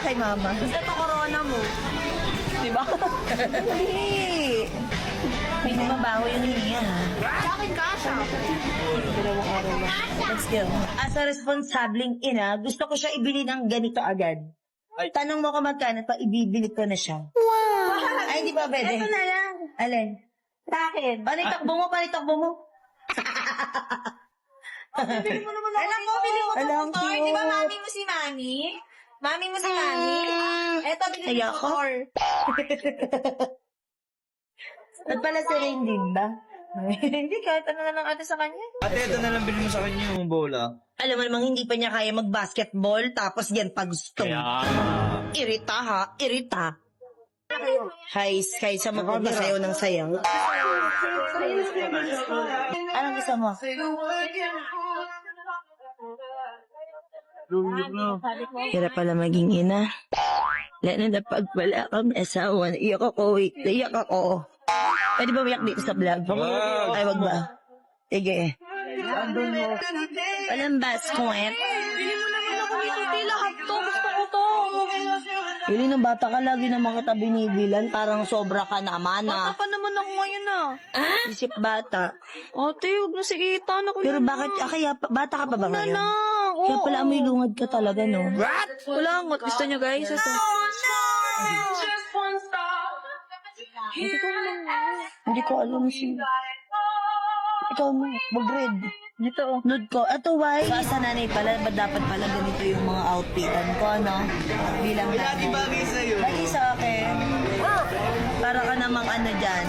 kay mama. Ito corona mo. Diba? Hindi. Hindi mabaho yung hininga, ha? Sa akin kasha. Dalawang araw na. Let's go. As a responsableng ina, gusto ko siya ibili ng ganito agad. Ay. Tanong mo kung magkano pa, ibibili ko na siya. Wow! Ay, hindi ba pwede? Ito na lang. Alin? Sa akin. Panitakbo mo, panitakbo mo. Bili mo naman ako. Alam mo, bili mo Alam ng motor. ko. Di ba mami mo si Mami? Mami mo si Mami? Eto, bili mo ng Ayoko. motor. At pala si Rain din ba? Hindi, kahit ano na lang ate sa kanya. Ate, ito na lang bilhin mo sa kanya yung bola. Alam mo namang hindi pa niya kaya mag-basketball, tapos yan pag gusto. Irita ha, irita. Hi, sa mapunta sayo ng sayaw. Anong gusto mo? Hirap pala maging ina. Lalo na pag wala kang asawa, iyak ako, wait, iyak ako. Pwede ba umiyak dito sa vlog? Wag. Ay, wag ba? Sige. Walang basket. Bili mo naman ako dito. Di lahat to. Gusto ko to. Ili ng bata ka lagi naman kita binibilan, parang sobra ka naman Bata ah. pa naman ako ngayon ah. Isip bata. Ate, huwag na si Ethan. Ako Pero na bakit, kaya bata ka pa ba ngayon? na. Kaya pala amoy lungad ka talaga, no? Wala nga. Gusto niyo guys? Ito. Hindi ko alam si... Ikaw mo, mag-red. Dito, nude ko. Ito, why? Sa nanay pala, ba dapat pala ganito yung mga outfitan ko, no? Bilang Hindi bagay sa'yo. Bagay sa akin. Para ka namang ano dyan.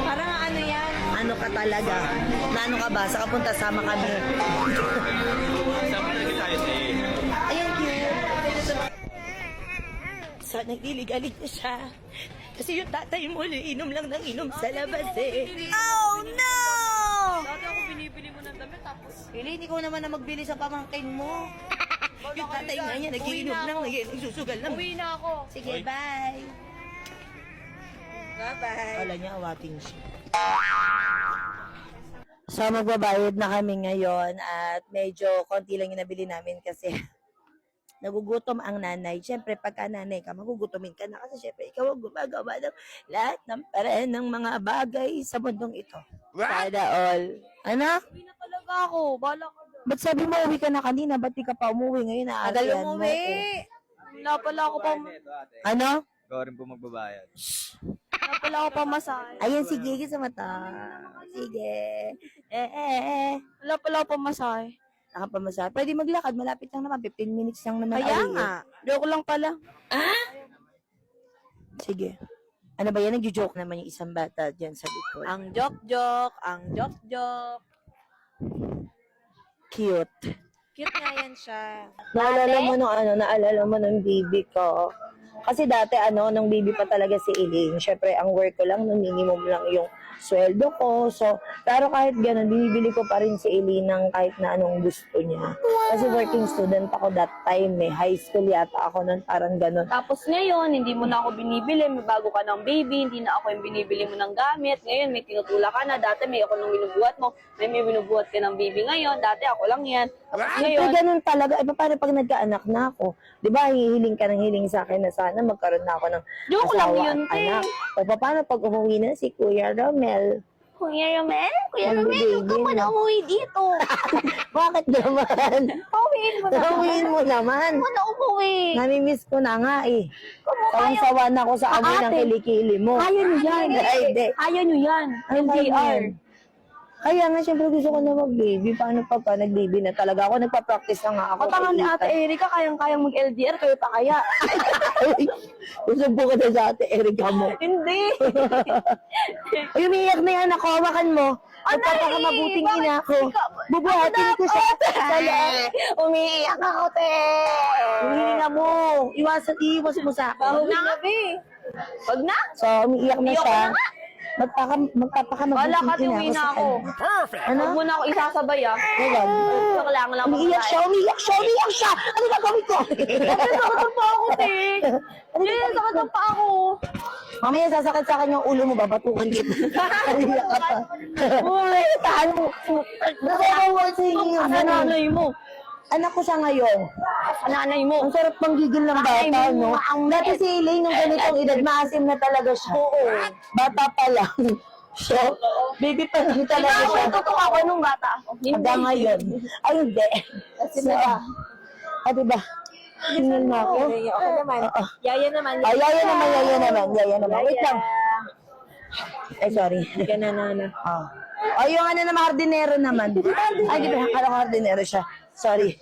Parang ano yan? Ano ka talaga? Na ano ka ba? Sa kapunta, sama kami. Sama talaga tayo sa'yo. Ayun, cute. So, nagdilig-alig na siya. Kasi yung tatay mo, inom lang ng inom sa labas eh. Oh, no! Dati ako binibili mo ng damit tapos... Pili, hindi ko naman na magbili sa pamangkin mo. Yung tatay nga niya, nagiinom lang, nagsusugal lang. Uwi na ako. Sige, bye. Bye-bye. Wala niya, awating siya. So, magbabayad na kami ngayon at medyo konti lang yung nabili namin kasi nagugutom ang nanay. Siyempre, pagka nanay ka, magugutomin ka na kasi siyempre, ikaw ang gumagawa ng lahat ng paraan ng mga bagay sa mundong ito. Sana all. Ano? Uwi na talaga ako. Bala ka doon. Ba't sabi mo uwi ka na kanina? Ba't di ka pa umuwi ngayon? Tagal Naasiyan mo umuwi. ako. Wala pala ako pa... Ito, ate. Ano? Ikaw rin po magbabayad. Wala pala ako pa masahe. Ayun, sige, sa mata. Sige. Wala pala ako pa masahe. Nakapamasahe. Pwede maglakad. Malapit lang naman. 15 minutes lang naman. Kaya away, nga. Joke lang pala. Sige. Ano ba yan? Nag-joke naman yung isang bata dyan sa likod. Ang joke-joke. Ang joke-joke. Cute. Cute nga yan siya. Naalala mo nung baby ko. Kasi dati nung baby pa talaga si Elaine, syempre ang work ko lang, nung minimum lang yung sweldo ko. So, pero kahit ganun, binibili ko pa rin si Elaine ng kahit na anong gusto niya. Kasi working student ako that time high school yata ako nun, parang ganun. Tapos ngayon, hindi mo na ako binibili, may bago ka ng baby, hindi na ako yung binibili mo ng gamit. Ngayon, may tinutulak ka na. Dati may ako nung binubuhat mo, may binubuhat ka ng baby ngayon. Dati ako lang yan. Tapos Siyempre ngayon, ganun talaga. E paano pag nagkaanak na ako? Di ba, hihiling ka ng hiling sa akin na sana magkaroon na ako ng Joke lang asawa yun, at anak. O paano pag umuwi na si Kuya Romel? Kuya Romel, Mag-baby huwag ka pa na. na umuwi dito. Bakit naman? Pauwiin mo na. Gawin mo naman. Huwag na umuwi. Namimiss ko na nga eh. Tawang-sawa na ako sa amoy ng Ate, kilikili mo. Ayaw nyo yan. Ay, hindi. Ayaw nyo yan. Ay, LDR. Kaya nga, syempre gusto ko na mag-baby. Paano pagka nag-baby na talaga ako? Nagpa-practice na nga ako. Patangan ni kay Ate Ethan. Erika, kayang-kayang mag-LDR, kayo pa kaya. Usap po ka na sa Ate Erika mo. Hindi. Ay, umiiyak na yan ako. Hawakan mo. Magpapakamabuting ina ako. Bubuhatin ko siya sa loob. Umiiyak ako, te. Humihinga mo. Iwas mo sa Baho akin. na nga, be. Wag na. So, umiiyak na Ayoko siya. na nga. Wala ka, Magpapakamabuting uwi ina na ako ako. sa kanya. Ano? Huwag mo na ako isasabay, ah. Ngayon. Kailangan lang Umiiyak siya. Ano gagawin ko? Sakit ng pa ako, te. Hindi, sakit ng pa ako. Mamaya sasakit sa akin yung ulo mo, babatukan kita. Umiiyak ka pa. Uy, tahan mo. Nakakawa sa inyo. Ang nanay mo. Anak ko siya ngayon. Nanay mo. Ang sarap panggigil ng bata, no? Dati si Elaine, nung ganitong edad, maasim na talaga siya. Bata pa lang. So, baby pa lang talaga siya. Totoo ako nung bata ako. Hanggang ngayon. Ay, hindi. Kasi So, diba? Tingnan mo ako. Okay naman. Yaya naman. Ay, yaya naman. Wait lang. Ay, sorry. Ganana. Ay, yung ano naman, hardinero naman. Ay, di ba? Akala ko hardinero siya. Sorry.